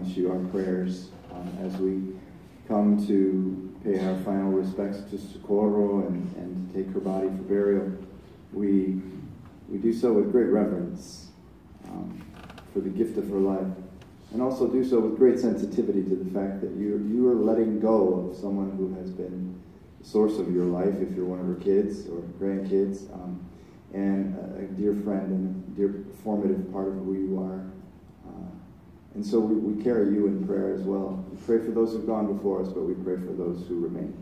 You our prayers as we come to pay our final respects to Socorro and to take her body for burial. We do so with great reverence for the gift of her life, and also do so with great sensitivity to the fact that you are letting go of someone who has been the source of your life, if you're one of her kids or grandkids, and a dear friend and a dear formative part of who you are. And so we carry you in prayer as well. We pray for those who've gone before us, but we pray for those who remain.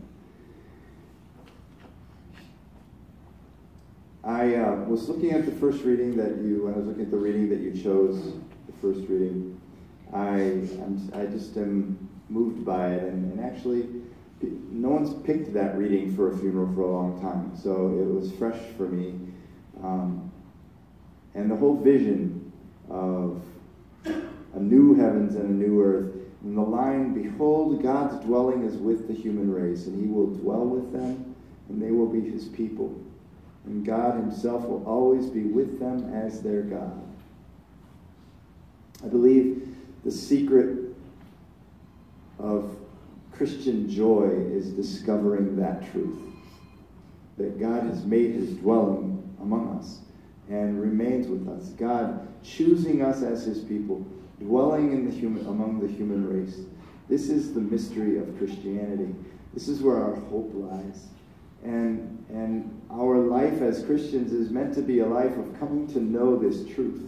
I was looking at the first reading when I was looking at the reading that you chose, the first reading, I just am moved by it. And actually, no one's picked that reading for a funeral for a long time. So it was fresh for me. And the whole vision of a new heavens and a new earth. And the line, behold, God's dwelling is with the human race, and he will dwell with them, and they will be his people. And God himself will always be with them as their God. I believe the secret of Christian joy is discovering that truth, that God has made his dwelling among us and remains with us. God choosing us as his people, dwelling among the human race. This is the mystery of Christianity. This is where our hope lies. And our life as Christians is meant to be a life of coming to know this truth,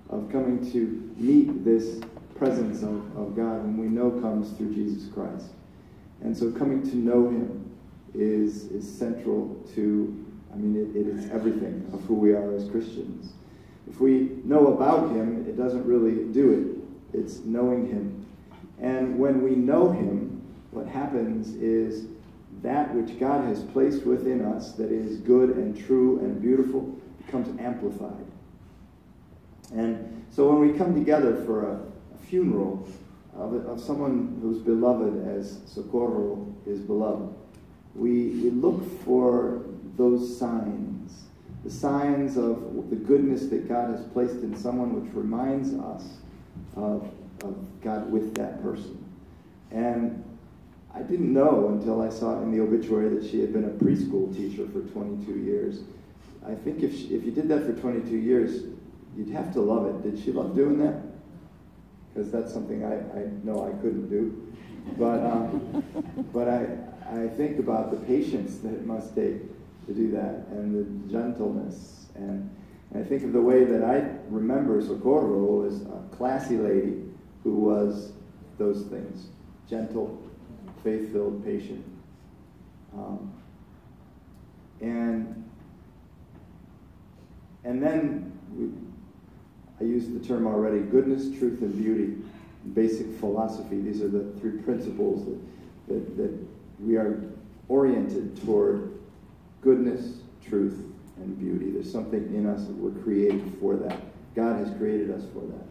of coming to meet this presence of God, whom we know comes through Jesus Christ. And so coming to know him is central to, it is everything of who we are as Christians. If we know about him, it doesn't really do it. It's knowing him. And when we know him, what happens is that which God has placed within us that is good and true and beautiful becomes amplified. And so when we come together for a funeral of someone who's beloved as Socorro is beloved, we look for those signs. The signs of the goodness that God has placed in someone, which reminds us of God with that person. And I didn't know until I saw in the obituary that she had been a preschool teacher for 22 years. I think if you did that for 22 years, you'd have to love it. Did she love doing that? Because that's something I know I couldn't do. But I think about the patience that it must take to do that, and the gentleness. And I think of the way that I remember Socorro as a classy lady who was those things: gentle, faith-filled, patient. And then I used the term already: goodness, truth, and beauty. Basic philosophy. These are the three principles that we are oriented toward: goodness, truth, and beauty. There's something in us that we're created for that. God has created us for that.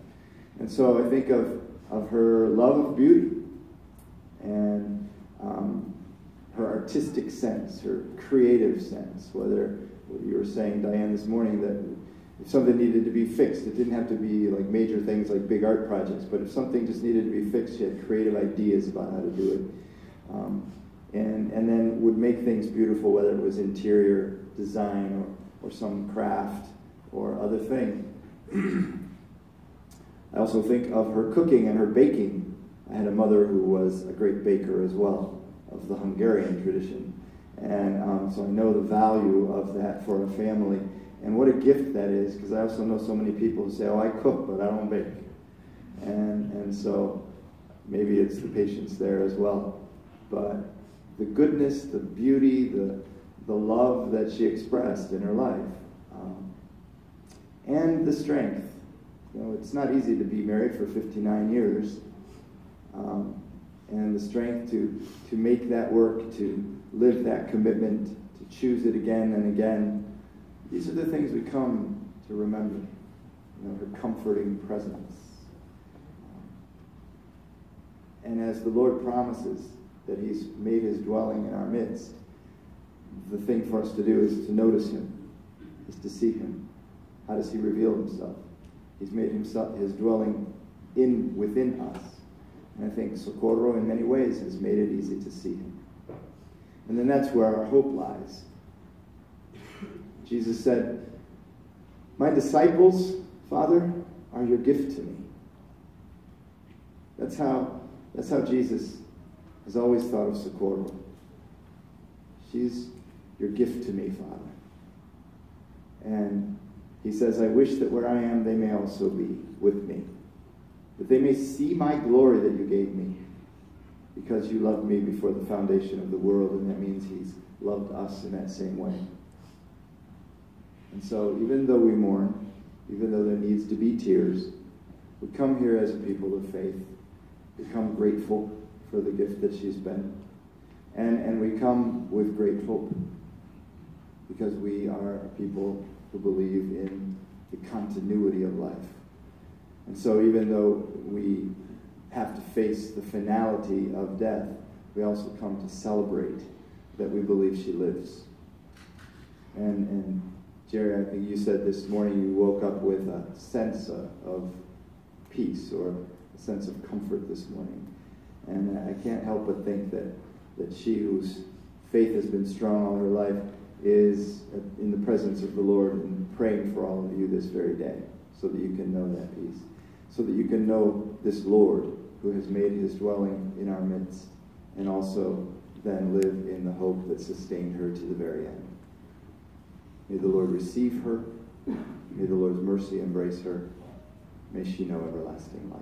And so I think of her love of beauty and her artistic sense, her creative sense. Whether you were saying, Diane, this morning, that if something needed to be fixed, it didn't have to be like major things like big art projects, but if something just needed to be fixed, she had creative ideas about how to do it. And then would make things beautiful, whether it was interior design or some craft or other thing. I also think of her cooking and her baking. I had a mother who was a great baker as well, of the Hungarian tradition. And so I know the value of that for a family. And what a gift that is, because I also know so many people who say, oh, I cook, but I don't bake. And so maybe it's the patience there as well. But the goodness, the beauty, the love that she expressed in her life, and the strength. It's not easy to be married for 59 years, and the strength to make that work, to live that commitment, to choose it again and again. These are the things we come to remember. Her comforting presence. And as the Lord promises that he's made his dwelling in our midst, the thing for us to do is to notice him, is to see him. How does he reveal himself? He's made himself his dwelling within us. And I think Socorro, in many ways, has made it easy to see him. And then that's where our hope lies. Jesus said, my disciples, Father, are your gift to me. That's how Jesus has always thought of Socorro. She's your gift to me, Father. And he says, I wish that where I am, they may also be with me, that they may see my glory that you gave me, because you loved me before the foundation of the world, and that means he's loved us in that same way. And so even though we mourn, even though there needs to be tears, we come here as a people of faith, become grateful for the gift that she's been, and we come with great hope, because we are a people who believe in the continuity of life. And so even though we have to face the finality of death, we also come to celebrate that we believe she lives. And Jerry, I think you said this morning you woke up with a sense of peace, or a sense of comfort this morning. And I can't help but think that she whose faith has been strong all her life is in the presence of the Lord and praying for all of you this very day, so that you can know that peace, so that you can know this Lord who has made his dwelling in our midst, and also then live in the hope that sustained her to the very end. May the Lord receive her. May the Lord's mercy embrace her. May she know everlasting life.